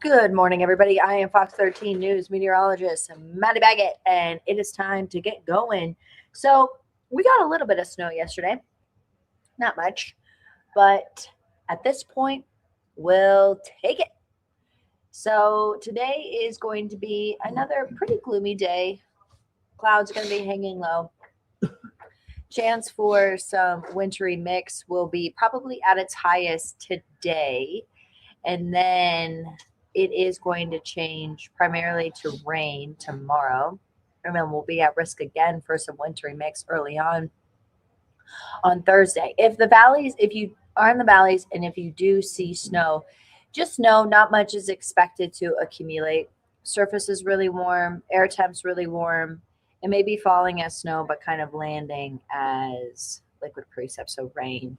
Good morning, everybody. I am Fox 13 News meteorologist Maddie Baggett, and it is time to get going. So, we got a little bit of snow yesterday, not much, but at this point, we'll take it. So, today is going to be another pretty gloomy day. Clouds are going to be hanging low. Chance for some wintry mix will be probably at its highest today, and then it is going to change primarily to rain tomorrow. And then we'll be at risk again for some wintry mix early on Thursday. If you are in the valleys and if you do see snow, just know not much is expected to accumulate. Surface is really warm, air temps really warm. It may be falling as snow, but kind of landing as liquid precip, so rain.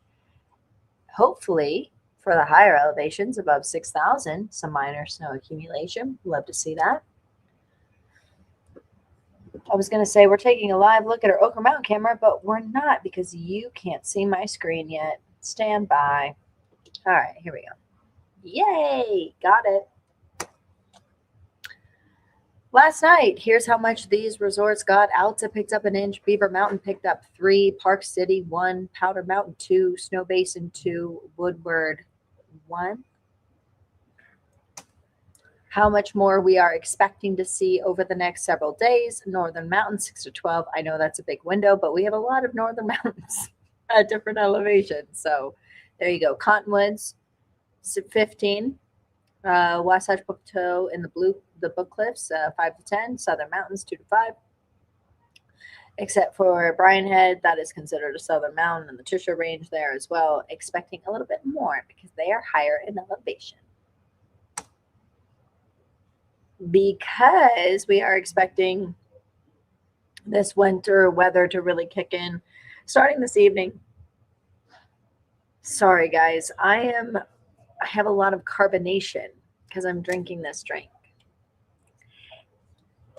Hopefully, for the higher elevations above 6,000, some minor snow accumulation. Love to see that. I was going to say we're taking a live look at our Oker Mountain camera, but we're not because you can't see my screen yet. Stand by. All right, here we go. Yay, got it. Last night, here's how much these resorts got. Alta picked up an inch, Beaver Mountain picked up 3, Park City 1, Powder Mountain 2, Snow Basin 2, Woodward 1. How much more we are expecting to see over the next several days. Northern Mountains 6 to 12. I know that's a big window, but we have a lot of northern mountains at different elevations. So there you go. Cottonwoods 15. Wasatch Plateau in the Book Cliffs 5 to 10. Southern Mountains 2 to 5. Except for Bryan Head, that is considered a southern mountain, and the Tisha Range there as well. Expecting a little bit more because they are higher in elevation. Because we are expecting this winter weather to really kick in starting this evening. Sorry, guys. I have a lot of carbonation because I'm drinking this drink.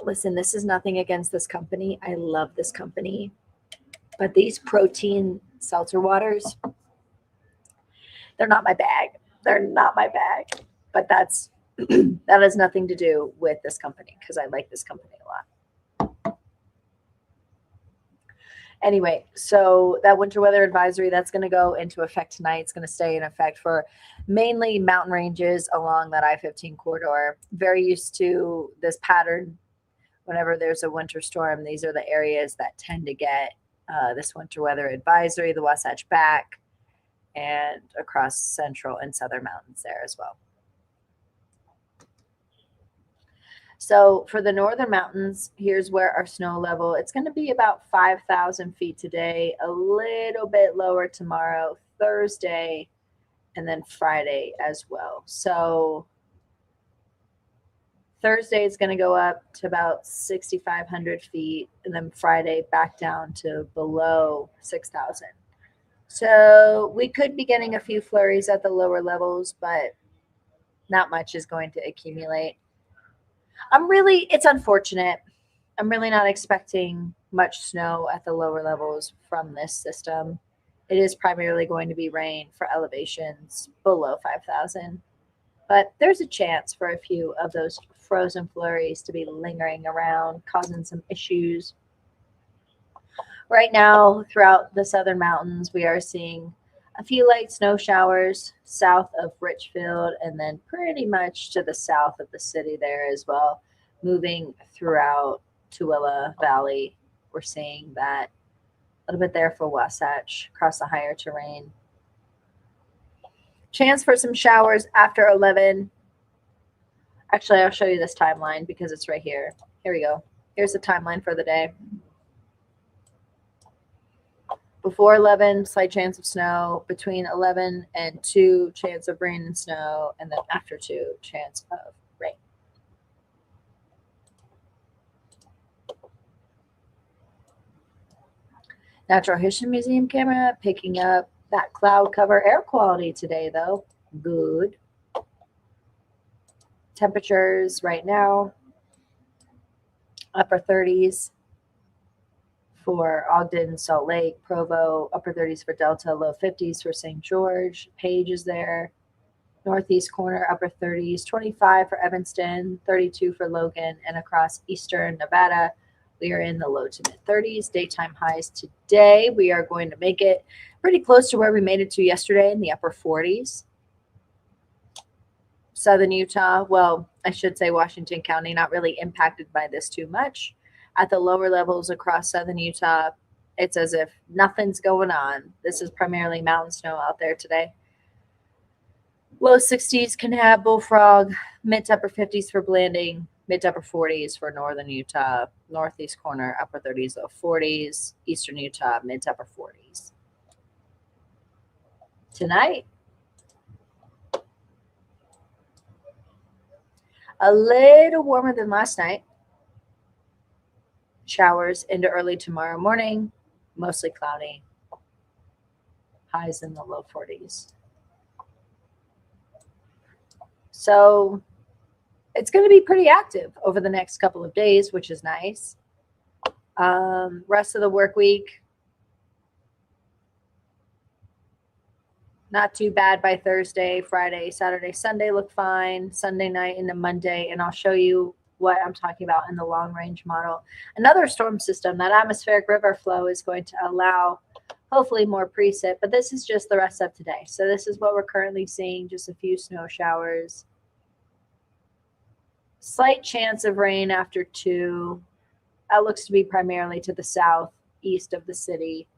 Listen, this is nothing against this company. I love this company. But these protein seltzer waters, they're not my bag. They're not my bag. But that has nothing to do with this company because I like this company a lot. Anyway, so that winter weather advisory, that's going to go into effect tonight. It's going to stay in effect for mainly mountain ranges along that I-15 corridor. Very used to this pattern. Whenever there's a winter storm, these are the areas that tend to get this winter weather advisory, the Wasatch Back, and across central and southern mountains there as well. So for the northern mountains, here's where our snow level, it's going to be about 5,000 feet today, a little bit lower tomorrow, Thursday, and then Friday as well. So Thursday is going to go up to about 6,500 feet, and then Friday back down to below 6,000. So we could be getting a few flurries at the lower levels, but not much is going to accumulate. It's unfortunate. I'm really not expecting much snow at the lower levels from this system. It is primarily going to be rain for elevations below 5,000. But there's a chance for a few of those frozen flurries to be lingering around, causing some issues. Right now, throughout the southern mountains, we are seeing a few light snow showers south of Richfield and then pretty much to the south of the city there as well. Moving throughout Tooele Valley, we're seeing that a little bit there for Wasatch across the higher terrain. Chance for some showers after 11. Actually, I'll show you this timeline because it's right here. Here we go. Here's the timeline for the day. Before 11, slight chance of snow. Between 11 and 2, chance of rain and snow. And then after 2, chance of rain. Natural History Museum camera picking up that cloud cover air quality today, though. Good. Temperatures right now, upper 30s. For Ogden, Salt Lake, Provo, upper 30s for Delta, low 50s for St. George. Page is there. Northeast corner, upper 30s, 25 for Evanston, 32 for Logan, and across eastern Nevada, we are in the low to mid 30s. Daytime highs today, we are going to make it pretty close to where we made it to yesterday in the upper 40s. Southern Utah, well, I should say Washington County, not really impacted by this too much. At the lower levels across southern Utah, it's as if nothing's going on. This is primarily mountain snow out there today. Low 60s, Kanab, Bullfrog, mid to upper 50s for Blanding, mid to upper 40s for northern Utah, northeast corner, upper 30s, low 40s, eastern Utah, mid to upper 40s. Tonight, a little warmer than last night. Showers into early tomorrow morning, mostly cloudy. Highs in the low 40s. So it's going to be pretty active over the next couple of days, which is nice. Rest of the work week, not too bad by Thursday, Friday, Saturday, Sunday look fine. Sunday night into Monday, and I'll show you what I'm talking about in the long range model. Another storm system, that atmospheric river flow, is going to allow hopefully more precip, but this is just the rest of today. So this is what we're currently seeing, just a few snow showers. Slight chance of rain after 2. That looks to be primarily to the southeast of the city.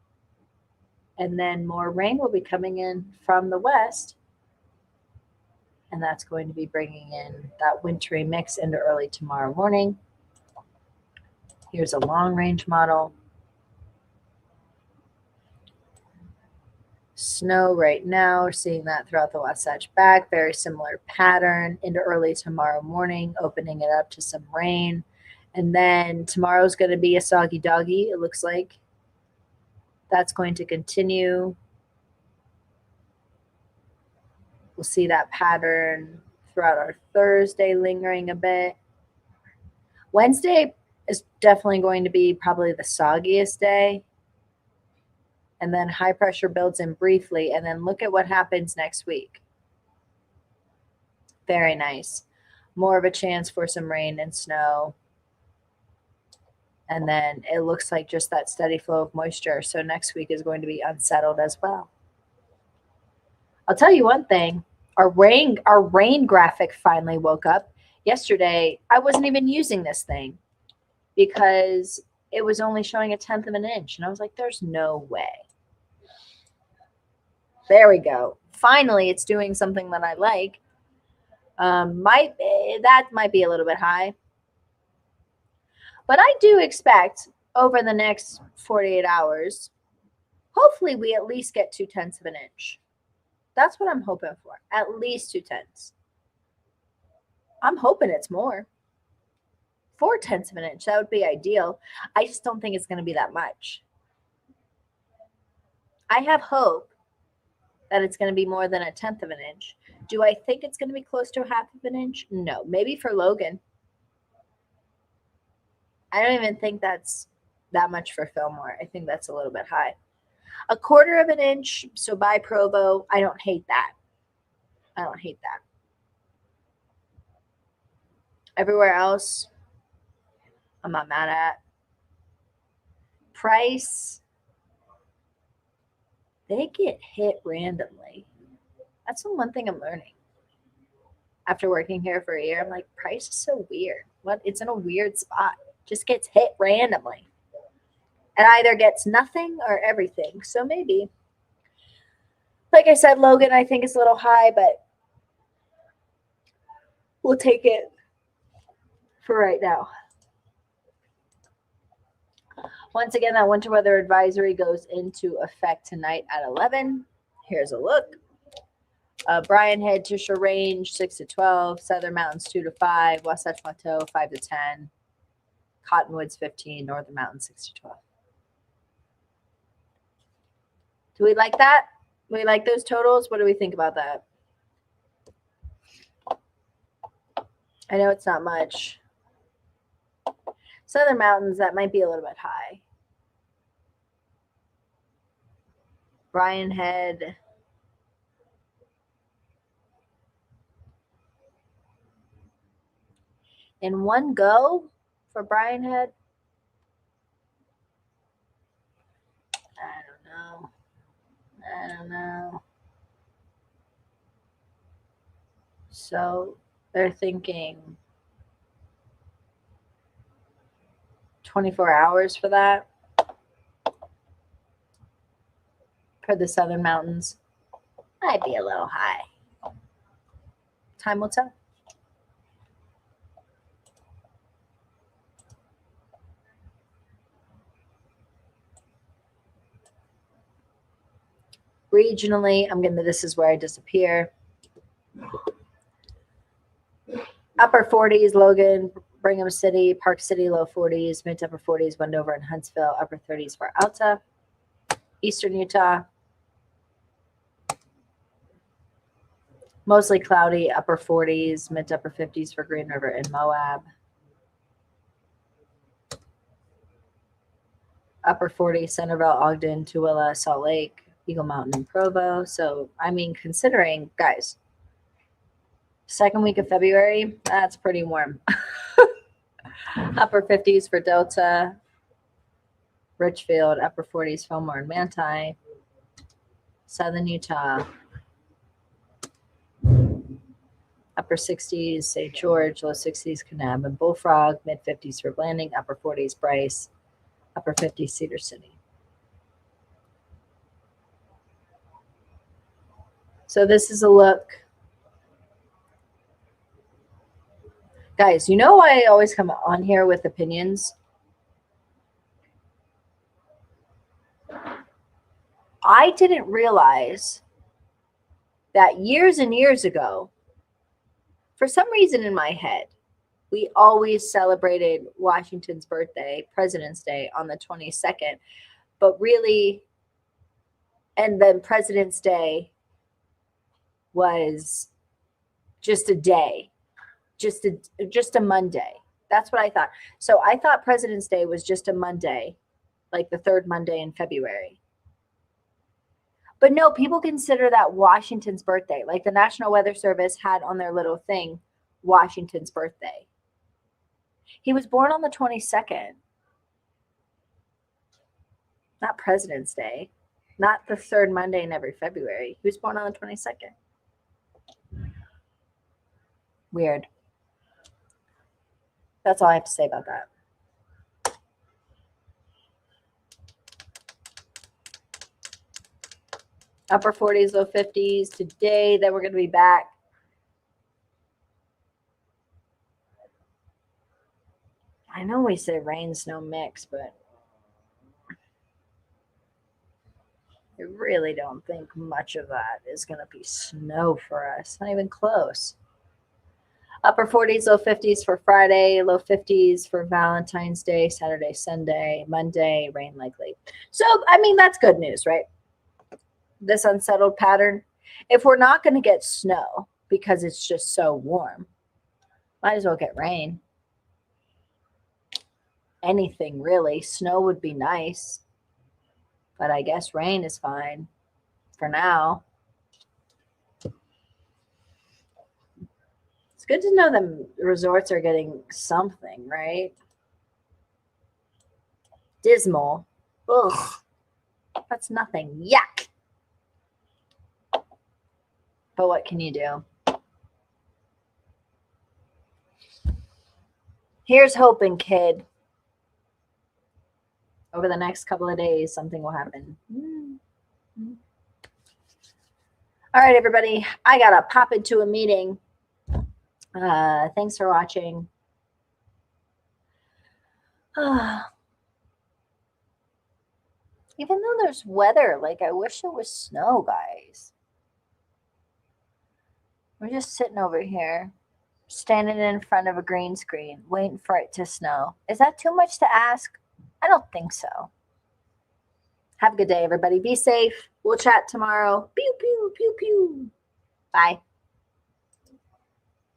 And then more rain will be coming in from the west. And that's going to be bringing in that wintry mix into early tomorrow morning. Here's a long range model. Snow right now, we're seeing that throughout the Wasatch back. Very similar pattern into early tomorrow morning, opening it up to some rain. And then tomorrow's going to be a soggy doggy, it looks like. That's going to continue. We'll see that pattern throughout our Thursday, lingering a bit. Wednesday is definitely going to be probably the soggiest day. And then high pressure builds in briefly. And then look at what happens next week. Very nice. More of a chance for some rain and snow. And then it looks like just that steady flow of moisture. So next week is going to be unsettled as well. I'll tell you one thing. Our rain graphic finally woke up. Yesterday, I wasn't even using this thing because it was only showing 1/10 of an inch. And I was like, there's no way. There we go. Finally, it's doing something that I like. That might be a little bit high. But I do expect over the next 48 hours, hopefully we at least get 2/10 of an inch. That's what I'm hoping for. At least 2/10. I'm hoping it's more. 4/10 of an inch. That would be ideal. I just don't think it's going to be that much. I have hope that it's going to be more than 1/10 of an inch. Do I think it's going to be close to 1/2 of an inch? No. Maybe for Logan. I don't even think that's that much for Fillmore. I think that's a little bit high. 1/4 of an inch, so by Provo, I don't hate that. I don't hate that. Everywhere else, I'm not mad at. Price, they get hit randomly. That's the one thing I'm learning. After working here for a year, I'm like, price is so weird. What? It's in a weird spot. Just gets hit randomly. It either gets nothing or everything. So maybe. Like I said, Logan, I think is a little high, but we'll take it for right now. Once again, that winter weather advisory goes into effect tonight at 11. Here's a look. Bryan Head, Tisha Range, 6 to 12. Southern Mountains, 2 to 5. Wasatch Plateau, 5 to 10. Cottonwoods, 15. Northern Mountains, 6 to 12. Do we like that? Do we like those totals? What do we think about that? I know it's not much. Southern Mountains, that might be a little bit high. Bryan Head. in one go for Brian Head? I don't know. So they're thinking 24 hours for that, for the Southern Mountains. Might be a little high. Time will tell. Regionally, this is where I disappear. Upper 40s, Logan, Brigham City, Park City, low 40s, mid to upper 40s, Wendover and Huntsville, upper 30s for Alta. Eastern Utah, mostly cloudy, upper 40s, mid to upper 50s for Green River and Moab. Upper 40s, Centerville, Ogden, Tooele, Salt Lake, Eagle Mountain, and Provo. So, considering, guys, second week of February, that's pretty warm. Upper 50s for Delta, Richfield, upper 40s, Fillmore and Manti, Southern Utah, upper 60s, St. George, low 60s, Kanab and Bullfrog, mid 50s for Blanding, upper 40s, Bryce, upper 50s, Cedar City. So this is a look. Guys, you know why I always come on here with opinions? I didn't realize that years and years ago, for some reason in my head, we always celebrated Washington's birthday, President's Day, on the 22nd. But really, and then President's Day was just a day, just a Monday. That's what I thought. So I thought President's Day was just a Monday, like the third Monday in February. But no, people consider that Washington's birthday. Like the National Weather Service had on their little thing, Washington's birthday. He was born on the 22nd. Not President's Day. Not the third Monday in every February. He was born on the 22nd. Weird. That's all I have to say about that. Upper 40s, low 50s today. Then we're going to be back. I know we say rain, snow mix, but I really don't think much of that is going to be snow for us. Not even close. Upper 40s, low 50s for Friday, low 50s for Valentine's Day, Saturday, Sunday, Monday, rain likely. So, that's good news, right? This unsettled pattern. If we're not going to get snow because it's just so warm, might as well get rain. Anything really. Snow would be nice, but I guess rain is fine for now. It's good to know the resorts are getting something, right? Dismal. Ugh. That's nothing. Yuck. But what can you do? Here's hoping, kid. Over the next couple of days, something will happen. All right, everybody. I got to pop into a meeting. Thanks for watching. Even though there's weather, I wish it was snow, guys. We're just sitting over here, standing in front of a green screen, waiting for it to snow. Is that too much to ask? I don't think so. Have a good day, everybody. Be safe. We'll chat tomorrow. Pew, pew, pew, pew. Bye.